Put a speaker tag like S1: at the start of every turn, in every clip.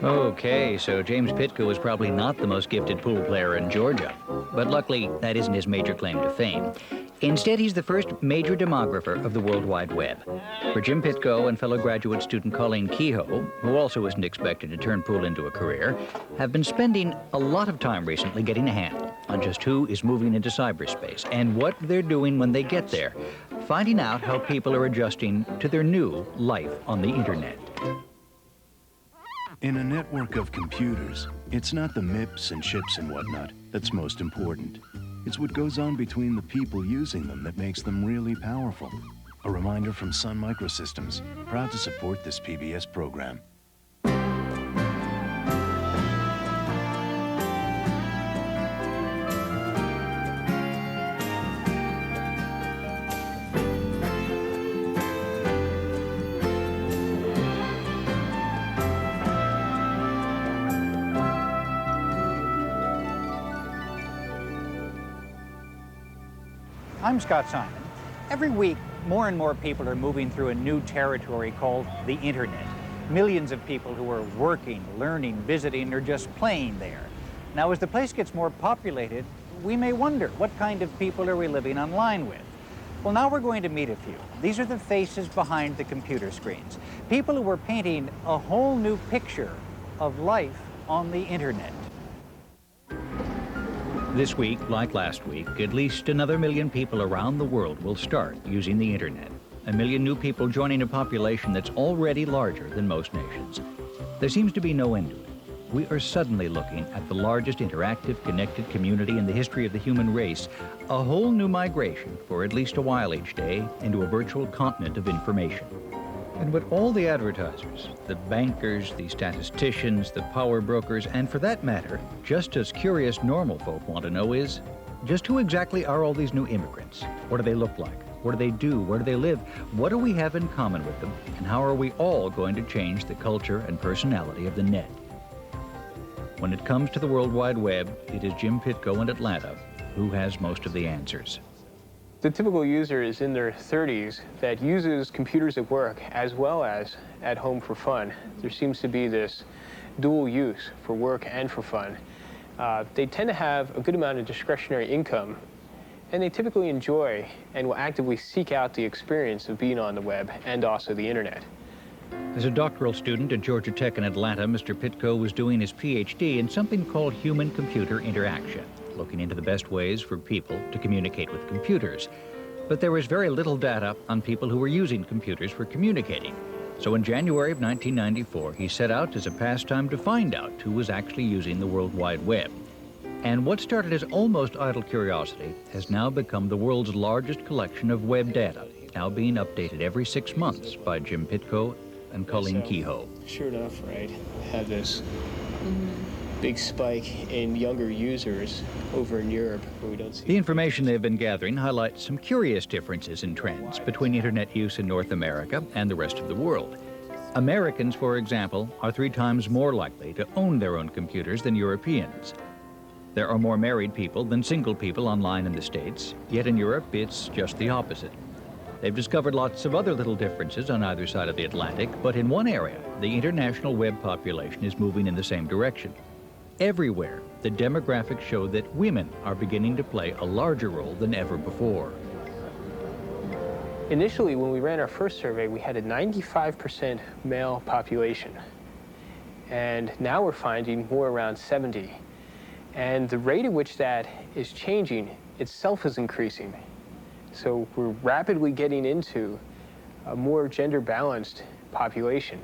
S1: Okay, so James Pitko is probably not the most gifted pool player in Georgia. But luckily, that isn't his major claim to fame. Instead, he's the first major demographer of the World Wide Web. For Jim Pitko and fellow graduate student Colleen Kehoe, who also isn't expected to turn pool into a career, have been spending a lot of time recently getting a handle on just who is moving into cyberspace and what they're doing when they get there, finding out how people are adjusting to their new life on the internet.
S2: In a network of computers, it's not the MIPS and chips and whatnot that's most important. It's what goes on between the people using them that makes them really powerful. A reminder from Sun Microsystems, proud to support this PBS program.
S3: I'm Scott Simon. Every week, more and more people are moving through a new territory called the internet. Millions of people who are working, learning, visiting, or just playing there. Now, as the place gets more populated, we may wonder, what kind of people are we living online with? Well, now we're going to meet a few. These are the faces behind the computer screens. People who are painting a whole new picture of life on the internet.
S1: This week, like last week, at least another 1 million people around the world will start using the internet. 1 million new people joining a population that's already larger than most nations. There seems to be no end to it. We are suddenly looking at the largest interactive, connected community in the history of the human race, a whole new migration for at least a while each day into a virtual continent of information. And what all the advertisers, the bankers, the statisticians, the power brokers, and for that matter, just as curious normal folk want to know is, just who exactly are all these new immigrants? What do they look like? What do they do? Where do they live? What do we have in common with them? And how are we all going to change the culture and personality of the net? When it comes to the World Wide Web, it is Jim Pitko in Atlanta who has most of the answers.
S4: The typical user is in their 30s that uses computers at work as well as at home for fun. There seems to be this dual use for work and for fun. They tend to have a good amount of discretionary income, and they typically enjoy and will actively seek out the experience of being on the web and also the internet.
S1: As a doctoral student at Georgia Tech in Atlanta, Mr. Pitko was doing his PhD in something called human-computer interaction, looking into the best ways for people to communicate with computers. But there was very little data on people who were using computers for communicating. So in January of 1994, he set out as a pastime to find out who was actually using the World Wide Web. And what started as almost idle curiosity has now become the world's largest collection of web data, now being updated every 6 months by Jim Pitko and Colleen Kehoe.
S4: Sure enough, right, have this big spike in younger users over in Europe where we don't see.
S1: The information they've been gathering highlights some curious differences in trends between internet use in North America and the rest of the world. Americans, for example, are 3 times more likely to own their own computers than Europeans. There are more married people than single people online in the States, yet in Europe it's just the opposite. They've discovered lots of other little differences on either side of the Atlantic, but in one area, the international web population is moving in the same direction. Everywhere, the demographics show that women are beginning to play a larger role than ever before.
S4: Initially, when we ran our first survey, we had a 95% male population. And now we're finding more around 70. And the rate at which that is changing itself is increasing. So we're rapidly getting into a more gender-balanced population.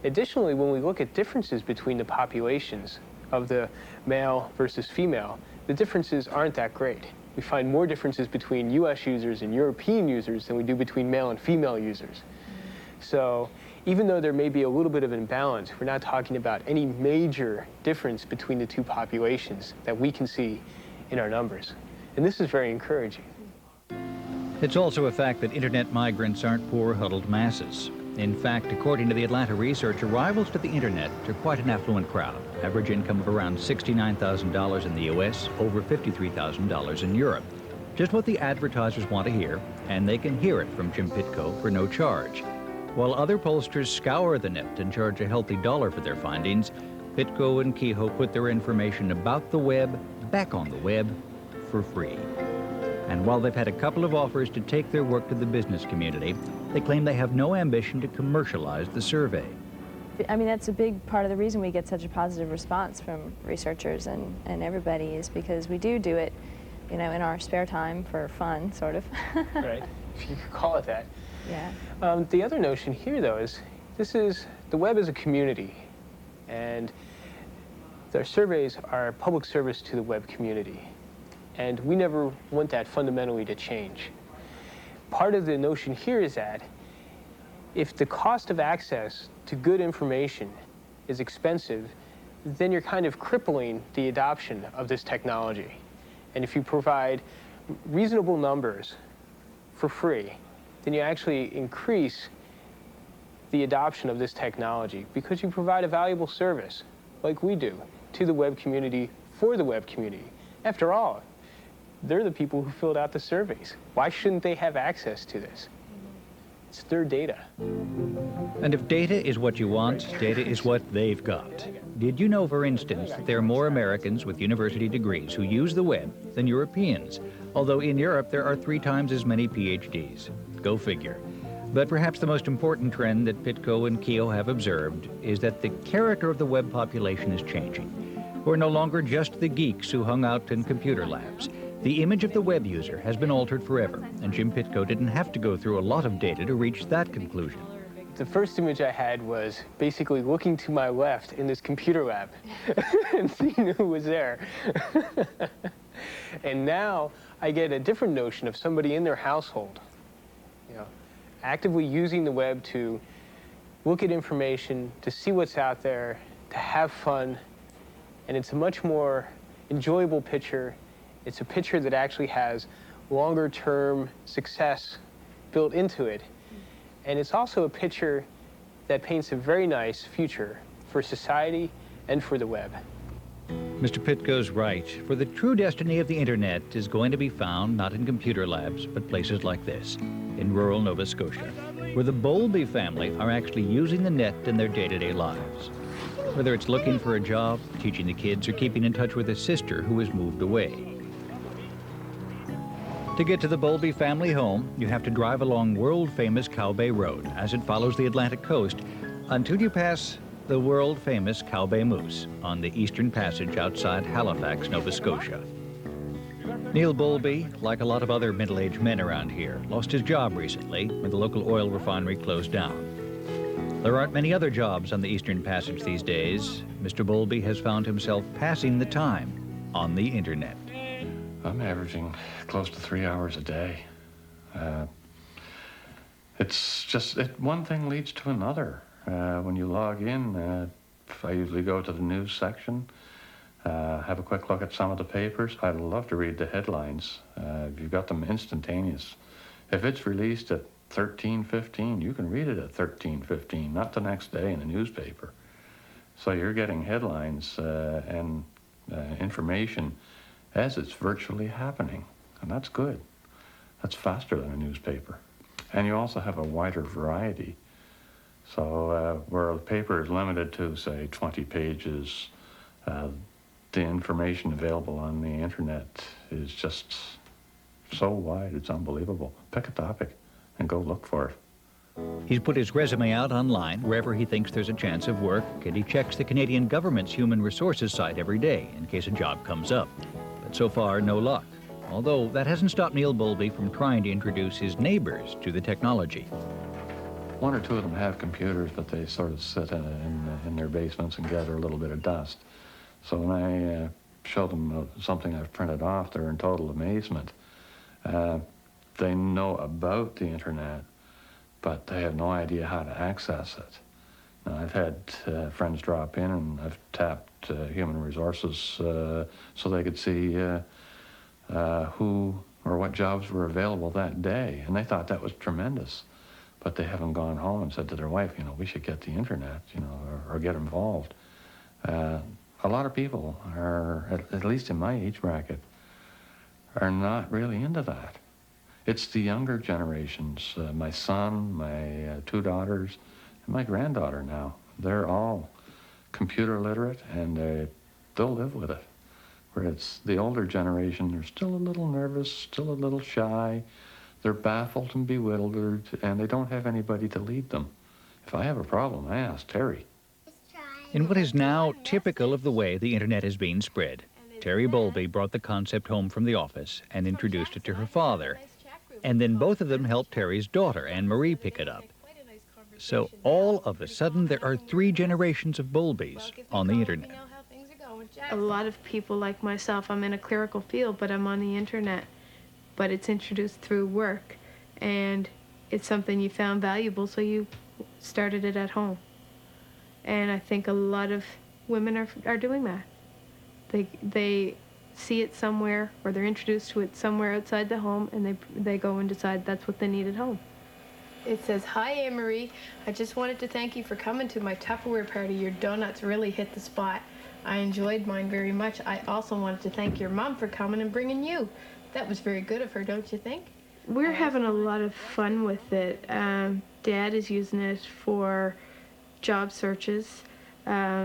S4: Additionally, when we look at differences between the populations of the male versus female, the differences aren't that great. We find more differences between US users and European users than we do between male and female users. So even though there may be a little bit of an imbalance, we're not talking about any major difference between the two populations that we can see in our numbers. And this is very encouraging.
S1: It's also a fact that internet migrants aren't poor, huddled masses. In fact, according to the Atlanta research, arrivals to the internet are quite an affluent crowd. Average income of around $69,000 in the US, over $53,000 in Europe. Just what the advertisers want to hear, and they can hear it from Jim Pitko for no charge. While other pollsters scour the net and charge a healthy dollar for their findings, Pitko and Kehoe put their information about the web back on the web for free. And while they've had a couple of offers to take their work to the business community, they claim they have no ambition to commercialize the survey.
S5: I mean, that's a big part of the reason we get such a positive response from researchers and everybody is because we do it, you know, in our spare time for fun, sort of.
S4: Right, if you could call it that.
S5: Yeah.
S4: The other notion here, though, is the web is a community, and their surveys are a public service to the web community. And we never want that fundamentally to change. Part of the notion here is that if the cost of access to good information is expensive, then you're kind of crippling the adoption of this technology. And if you provide reasonable numbers for free, then you actually increase the adoption of this technology because you provide a valuable service, like we do, to the web community, for the web community. After all, they're the people who filled out the surveys. Why shouldn't they have access to this? It's their data.
S1: And if data is what you want, data is what they've got. Did you know, for instance, that there are more Americans with university degrees who use the web than Europeans? Although in Europe there are 3 times as many PhDs. Go figure. But perhaps the most important trend that Pitko and Kehoe have observed is that the character of the web population is changing. We're no longer just the geeks who hung out in computer labs. The image of the web user has been altered forever, and Jim Pitko didn't have to go through a lot of data to reach that conclusion.
S4: The first image I had was basically looking to my left in this computer lab and seeing who was there. And now I get a different notion of somebody in their household, you know, actively using the web to look at information, to see what's out there, to have fun. And it's a much more enjoyable picture. It's a picture that actually has longer-term success built into it. And it's also a picture that paints a very nice future for society and for the web.
S1: Mr. Pitko's right, for the true destiny of the internet is going to be found not in computer labs, but places like this, in rural Nova Scotia, where the Bowlby family are actually using the net in their day-to-day lives. Whether it's looking for a job, teaching the kids, or keeping in touch with a sister who has moved away. To get to the Bowlby family home, you have to drive along world-famous Cow Bay Road as it follows the Atlantic coast until you pass the world-famous Cow Bay Moose on the Eastern Passage outside Halifax, Nova Scotia. Neil Bowlby, like a lot of other middle-aged men around here, lost his job recently when the local oil refinery closed down. There aren't many other jobs on the Eastern Passage these days. Mr. Bowlby has found himself passing the time on the internet.
S6: I'm averaging close to 3 hours a day. It's just, one thing leads to another. When you log in, I usually go to the news section, have a quick look at some of the papers. I'd love to read the headlines. You've got them instantaneous. If it's released at 13:15, you can read it at 13:15, not the next day in the newspaper. So you're getting headlines and information as it's virtually happening, and that's good. That's faster than a newspaper. And you also have a wider variety. So where a paper is limited to, say, 20 pages, the information available on the internet is just so wide, it's unbelievable. Pick a topic and go look for it.
S1: He's put his resume out online wherever he thinks there's a chance of work, and he checks the Canadian government's human resources site every day in case a job comes up. But so far, no luck. Although that hasn't stopped Neil Bowlby from trying to introduce his neighbors to the technology.
S6: One or two of them have computers, but they sort of sit in their basements and gather a little bit of dust. So when I show them something I've printed off, they're in total amazement. They know about the internet, but they have no idea how to access it. Now, I've had friends drop in, and I've tapped human resources so they could see who or what jobs were available that day, and they thought that was tremendous. But they haven't gone home and said to their wife, we should get the internet, or get involved. A lot of people are, at least in my age bracket, are not really into that. It's the younger generations, my son, my 2 daughters, and my granddaughter now. They're all computer literate, and they'll live with it. Whereas the older generation, they're still a little nervous, still a little shy. They're baffled and bewildered, and they don't have anybody to lead them. If I have a problem, I ask Terry.
S1: In what is now typical of the way the internet is being spread, Terry Bowlby brought the concept home from the office and introduced it to her father. And then both of them helped Terry's daughter, Anne-Marie, pick it up. So all of a sudden, there are 3 generations of Bowlbys on the internet.
S7: A lot of people like myself, I'm in a clerical field, but I'm on the internet. But it's introduced through work, and it's something you found valuable, so you started it at home. And I think a lot of women are doing that. They see it somewhere, or they're introduced to it somewhere outside the home, and they go and decide that's what they need at home. It says, "Hi, Anne-Marie. I just wanted to thank you for coming to my Tupperware party. Your donuts really hit the spot. I enjoyed mine very much. I also wanted to thank your mom for coming and bringing you. That was very good of her, don't you think?" We're having a lot of fun with it. Dad is using it for job searches.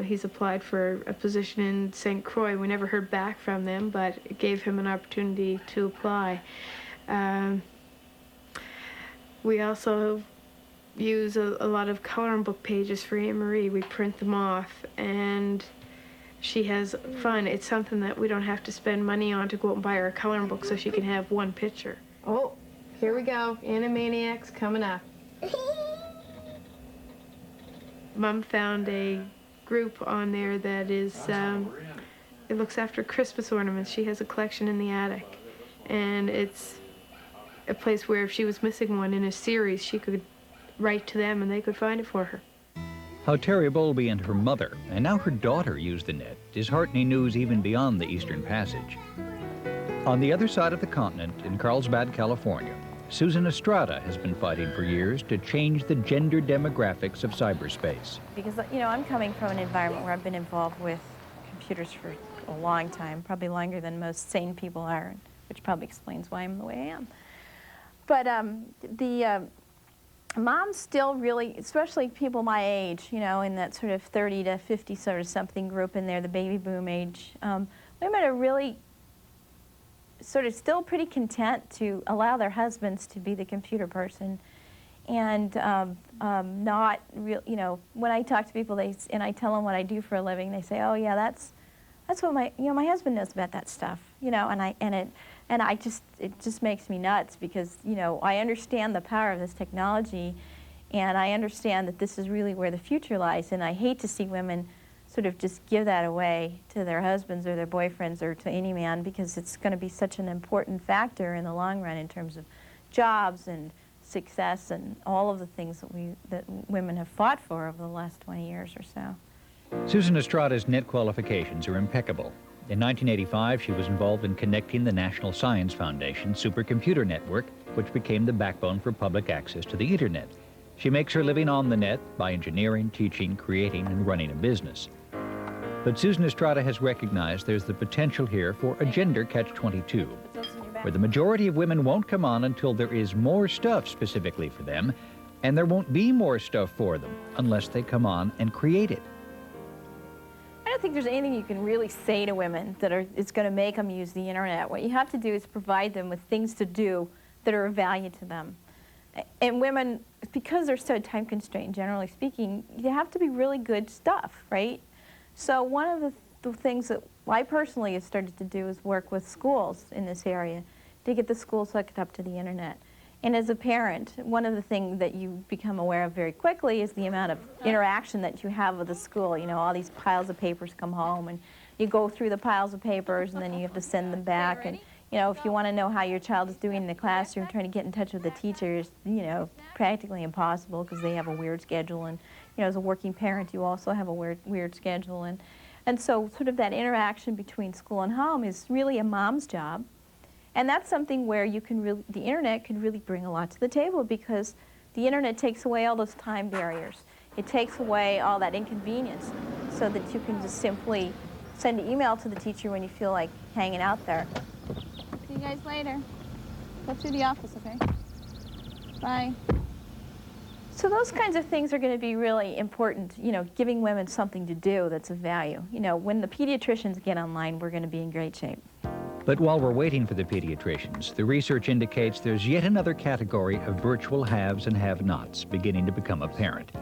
S7: He's applied for a position in St. Croix. We never heard back from them, but it gave him an opportunity to apply. We also use a lot of coloring book pages for Anne-Marie. We print them off, and she has fun. It's something that we don't have to spend money on to go out and buy her a coloring book so she can have one picture. Oh, here we go. Animaniacs coming up. Mom found a group on there that is, it looks after Christmas ornaments. She has a collection in the attic, and it's a place where if she was missing one in a series, she could write to them and they could find it for her.
S1: How Terry Bowlby and her mother, and now her daughter, use the net is heartening news even beyond the Eastern Passage. On the other side of the continent, in Carlsbad, California, Susan Estrada has been fighting for years to change the gender demographics of cyberspace.
S5: Because, I'm coming from an environment where I've been involved with computers for a long time, probably longer than most sane people are, which probably explains why I'm the way I am. But moms still really, especially people my age, in that sort of 30 to 50 sort of something group in there, the baby boom age, women are really sort of still pretty content to allow their husbands to be the computer person, and not real. When I talk to people, and I tell them what I do for a living, they say, "Oh yeah, that's what my husband knows about that stuff," it just makes me nuts because I understand the power of this technology, and I understand that this is really where the future lies, and I hate to see women sort of just give that away to their husbands or their boyfriends or to any man, because it's going to be such an important factor in the long run in terms of jobs and success and all of the things that women have fought for over the last 20 years or so.
S1: Susan Estrada's net qualifications are impeccable. In 1985, she was involved in connecting the National Science Foundation supercomputer network, which became the backbone for public access to the internet. She makes her living on the net by engineering, teaching, creating, and running a business. But Susan Estrada has recognized there's the potential here for a gender catch-22, where the majority of women won't come on until there is more stuff specifically for them, and there won't be more stuff for them unless they come on and create it.
S5: I don't think there's anything you can really say to women that is going to make them use the internet. What you have to do is provide them with things to do that are of value to them. And women, because they're so time constrained, generally speaking, you have to be really good stuff, right? So one of the things that I personally have started to do is work with schools in this area to get the schools hooked up to the internet. And as a parent, one of the things that you become aware of very quickly is the amount of interaction that you have with the school. All these piles of papers come home, and you go through the piles of papers, and then you have to send them back. And if you want to know how your child is doing in the classroom, trying to get in touch with the teachers, practically impossible because they have a weird schedule. And as a working parent, you also have a weird schedule. And so sort of that interaction between school and home is really a mom's job. And that's something where the internet can really bring a lot to the table, because the internet takes away all those time barriers. It takes away all that inconvenience so that you can just simply send an email to the teacher when you feel like hanging out there.
S8: See you guys later. Go through the office, okay? Bye.
S5: So those kinds of things are going to be really important, giving women something to do that's of value. When the pediatricians get online, we're going to be in great shape.
S1: But while we're waiting for the pediatricians, the research indicates there's yet another category of virtual haves and have-nots beginning to become apparent.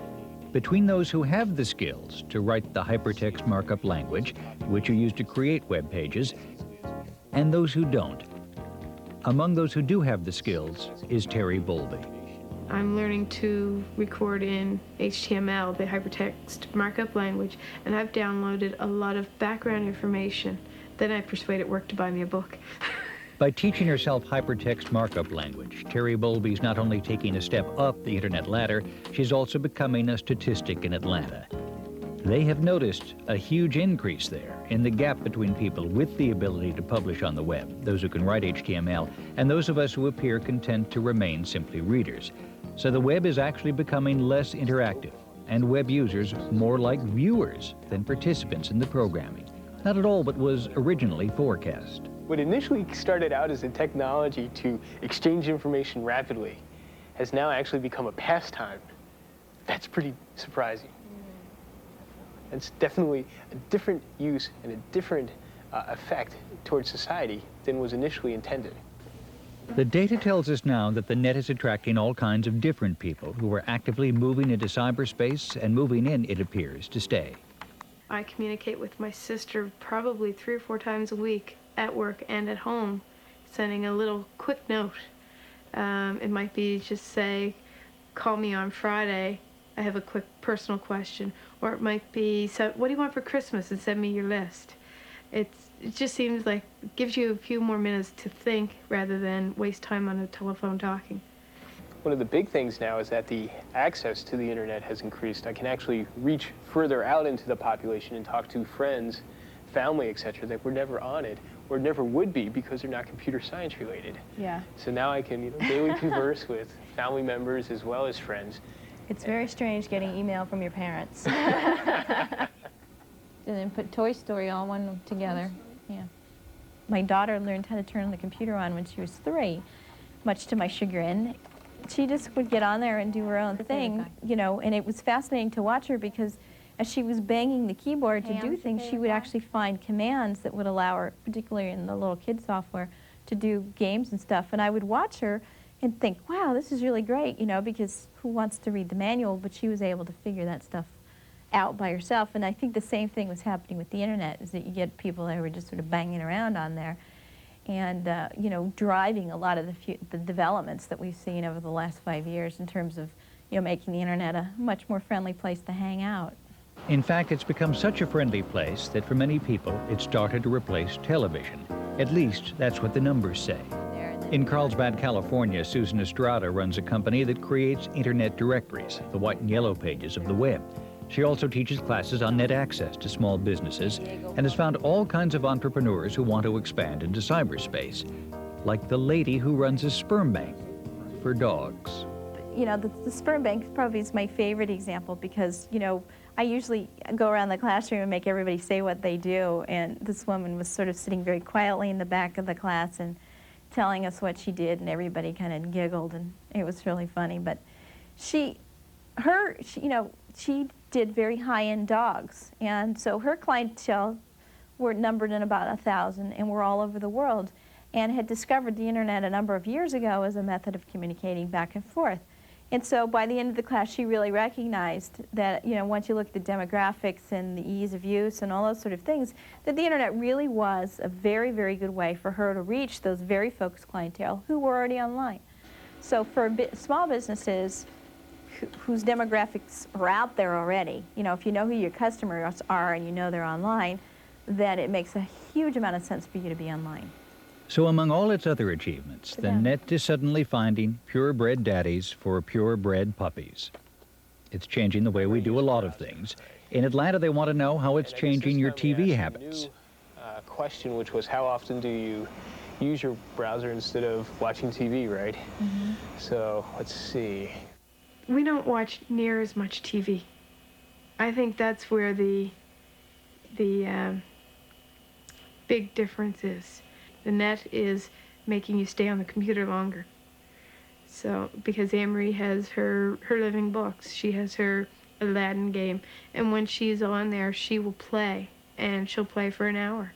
S1: Between those who have the skills to write the hypertext markup language, which are used to create web pages, and those who don't. Among those who do have the skills is Terry Bowlby.
S7: I'm learning to record in HTML, the hypertext markup language, and I've downloaded a lot of background information. Then I persuaded work to buy me a book.
S1: By teaching herself hypertext markup language, Terry Bowlby's not only taking a step up the internet ladder, she's also becoming a statistic in Atlanta. They have noticed a huge increase there in the gap between people with the ability to publish on the web, those who can write HTML, and those of us who appear content to remain simply readers. So the web is actually becoming less interactive, and web users more like viewers than participants in the programming. Not at all what was originally forecast.
S4: What initially started out as a technology to exchange information rapidly has now actually become a pastime. That's pretty surprising. It's definitely a different use and a different effect towards society than was initially intended.
S1: The data tells us now that the net is attracting all kinds of different people who are actively moving into cyberspace and moving in, it appears, to stay.
S7: I communicate with my sister probably 3 or 4 times a week at work and at home, sending a little quick note. It might be just say, call me on Friday, I have a quick personal question. Or it might be, so what do you want for Christmas, and send me your list. It just seems like it gives you a few more minutes to think rather than waste time on a telephone talking.
S4: One of the big things now is that the access to the internet has increased. I can actually reach further out into the population and talk to friends, family, etc. that were never on it or never would be because they're not computer science related.
S8: Yeah.
S4: So now I can daily converse with family members as well as friends.
S8: It's very strange getting email from your parents. And then put Toy Story all one together. Yeah.
S5: My daughter learned how to turn the computer on when she was 3, much to my chagrin. She just would get on there and do her own thing, and it was fascinating to watch her because as she was banging the keyboard to do things, she would actually find commands that would allow her, particularly in the little kid software, to do games and stuff. And I would watch her and think, wow, this is really great, because who wants to read the manual? But she was able to figure that stuff out by herself. And I think the same thing was happening with the internet, is that you get people that were just sort of banging around on there and, driving a lot of the developments that we've seen over the last 5 years in terms of, making the internet a much more friendly place to hang out.
S1: In fact, it's become such a friendly place that for many people, it's started to replace television. At least, that's what the numbers say. In Carlsbad, California, Susan Estrada runs a company that creates internet directories, the white and yellow pages of the web. She also teaches classes on net access to small businesses and has found all kinds of entrepreneurs who want to expand into cyberspace, like the lady who runs a sperm bank for dogs.
S5: The sperm bank probably is my favorite example because, I usually go around the classroom and make everybody say what they do, and this woman was sort of sitting very quietly in the back of the class and telling us what she did, and everybody kind of giggled, and it was really funny. But she did very high-end dogs, and so her clientele were numbered in about 1,000, and were all over the world, and had discovered the internet a number of years ago as a method of communicating back and forth. And so by the end of the class, she really recognized that, once you look at the demographics and the ease of use and all those sort of things, that the internet really was a very, very good way for her to reach those very focused clientele who were already online. So for small businesses whose demographics are out there already, if you know who your customers are and you know they're online, then it makes a huge amount of sense for you to be online.
S1: So among all its other achievements, the net is suddenly finding purebred daddies for purebred puppies. It's changing the way we do a lot of things. In Atlanta, they want to know how it's changing your TV habits.
S4: Question, which was, how often do you use your browser instead of watching TV, right? Mm-hmm. So let's see.
S7: We don't watch near as much TV. I think that's where the big difference is. The net is making you stay on the computer longer. So, because Anne-Marie has her living books, she has her Aladdin game, and when she's on there, she will play, and she'll play for an hour.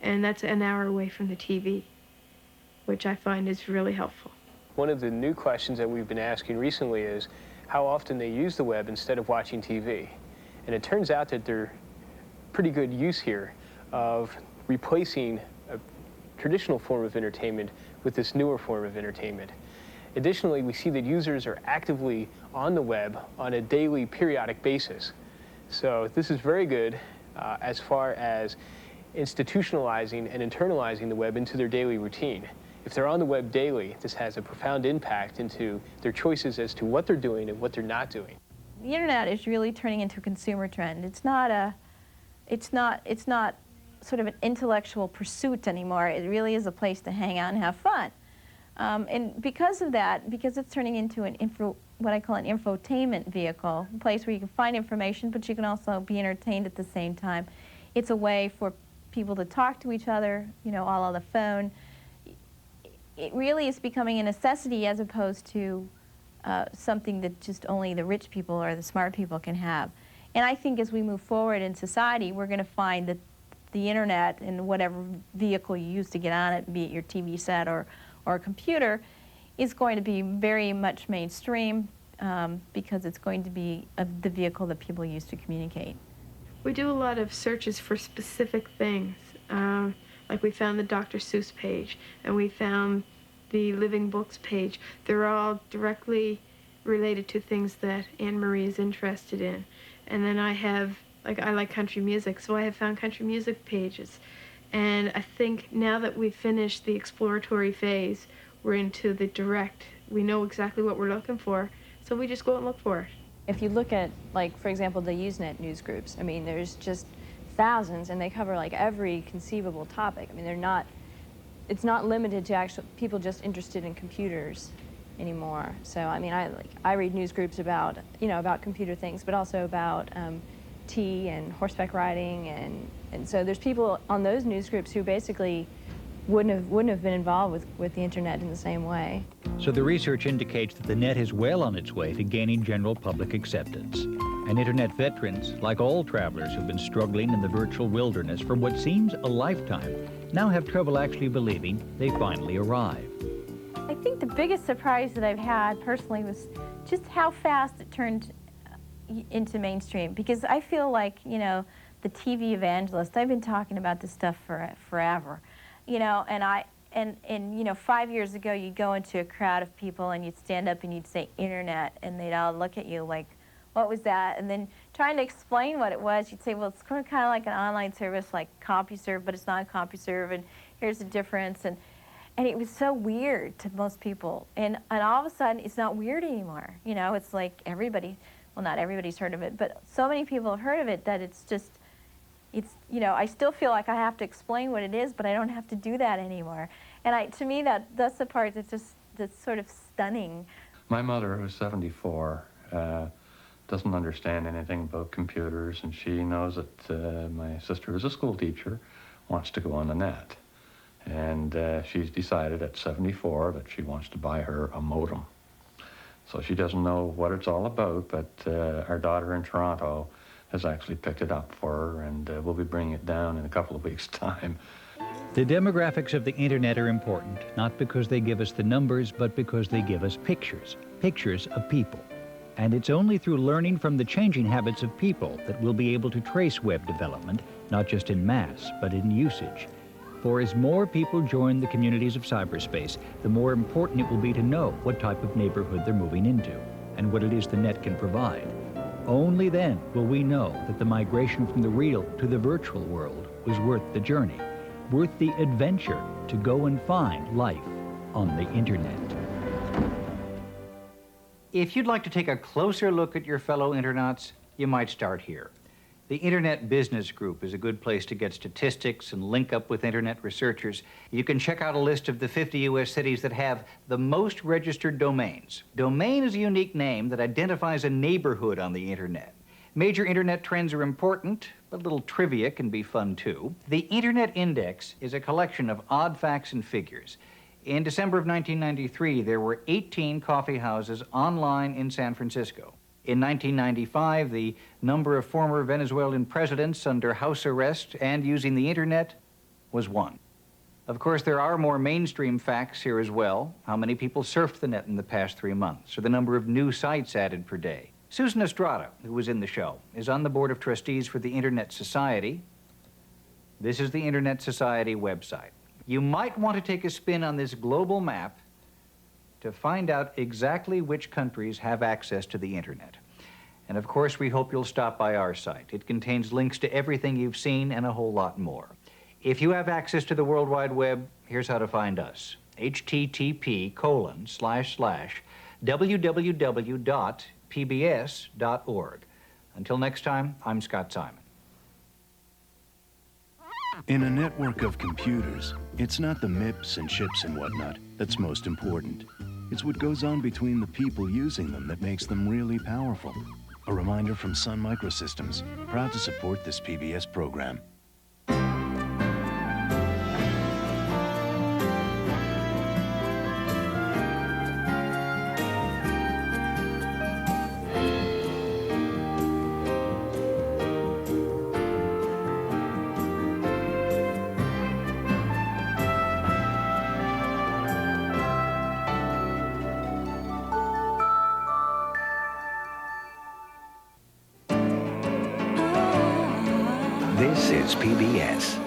S7: And that's an hour away from the TV, which I find is really helpful.
S4: One of the new questions that we've been asking recently is how often they use the web instead of watching TV. And it turns out that there's pretty good use here of replacing a traditional form of entertainment with this newer form of entertainment. Additionally, we see that users are actively on the web on a daily, periodic basis. So this is very good as far as institutionalizing and internalizing the web into their daily routine. If they're on the web daily, this has a profound impact into their choices as to what they're doing and what they're not doing.
S5: The internet is really turning into a consumer trend. It's not sort of an intellectual pursuit anymore. It really is a place to hang out and have fun. And because of that, because it's turning into what I call an infotainment vehicle, a place where you can find information, but you can also be entertained at the same time. It's a way for people to talk to each other, you know, all on the phone. It really is becoming a necessity as opposed to something that just only the rich people or the smart people can have. And I think as we move forward in society, we're going to find that the internet and whatever vehicle you use to get on it, be it your TV set or a computer, is going to be very much mainstream because it's going to be the vehicle that people use to communicate.
S7: We do a lot of searches for specific things. Like we found the Dr. Seuss page, and we found the Living Books page. They're all directly related to things that Anne-Marie is interested in. And then I like country music, so I have found country music pages. And I think now that we've finished the exploratory phase, we're into the direct. We know exactly what we're looking for, so we just go and look for it.
S8: If you look at, like, for example, the Usenet news groups, I mean, there's just thousands, and they cover, like, every conceivable topic. I mean, it's not limited to actual people just interested in computers anymore. So, I mean, I read news groups about, you know, about computer things, but also about tea and horseback riding, and so there's people on those news groups who basically wouldn't have been involved with the internet in the same way.
S1: So the research indicates that the net is well on its way to gaining general public acceptance. And internet veterans, like all travelers who've been struggling in the virtual wilderness for what seems a lifetime, now have trouble actually believing they finally arrived.
S5: I think the biggest surprise that I've had personally was just how fast it turned into mainstream, because I feel like, you know, the TV evangelist, I've been talking about this stuff for forever, you know, and you know, 5 years ago you'd go into a crowd of people and you'd stand up and you'd say internet, and they'd all look at you like, what was that? And then trying to explain what it was, you'd say, well, it's kind of like an online service like CompuServe, but it's not CompuServe, and here's the difference. And it was so weird to most people. And all of a sudden, it's not weird anymore. You know, it's like everybody, well, not everybody's heard of it, but so many people have heard of it that it's just, you know, I still feel like I have to explain what it is, but I don't have to do that anymore. And to me, that's the part that's sort of stunning.
S6: My mother, who's 74, doesn't understand anything about computers, and she knows that my sister, who's a school teacher, wants to go on the net. And she's decided at 74 that she wants to buy her a modem. So she doesn't know what it's all about, but our daughter in Toronto has actually picked it up for her, and we'll be bringing it down in a couple of weeks' time.
S1: The demographics of the internet are important, not because they give us the numbers, but because they give us pictures of people. And it's only through learning from the changing habits of people that we'll be able to trace web development, not just in mass, but in usage. For as more people join the communities of cyberspace, the more important it will be to know what type of neighborhood they're moving into and what it is the net can provide. Only then will we know that the migration from the real to the virtual world was worth the journey, worth the adventure to go and find life on the internet.
S3: If you'd like to take a closer look at your fellow Internauts, you might start here. The Internet Business Group is a good place to get statistics and link up with Internet researchers. You can check out a list of the 50 U.S. cities that have the most registered domains. Domain is a unique name that identifies a neighborhood on the Internet. Major Internet trends are important, but a little trivia can be fun too. The Internet Index is a collection of odd facts and figures. In December of 1993, there were 18 coffee houses online in San Francisco. In 1995, the number of former Venezuelan presidents under house arrest and using the internet was 1. Of course, there are more mainstream facts here as well. How many people surfed the net in the past 3 months, or the number of new sites added per day. Susan Estrada, who was in the show, is on the board of trustees for the Internet Society. This is the Internet Society website. You might want to take a spin on this global map to find out exactly which countries have access to the internet. And of course, we hope you'll stop by our site. It contains links to everything you've seen and a whole lot more. If you have access to the World Wide Web, here's how to find us. http://www.pbs.org. Until next time, I'm Scott Simon.
S2: In a network of computers, it's not the MIPS and chips and whatnot that's most important. It's what goes on between the people using them that makes them really powerful. A reminder from Sun Microsystems, proud to support this PBS program.
S9: This is PBS.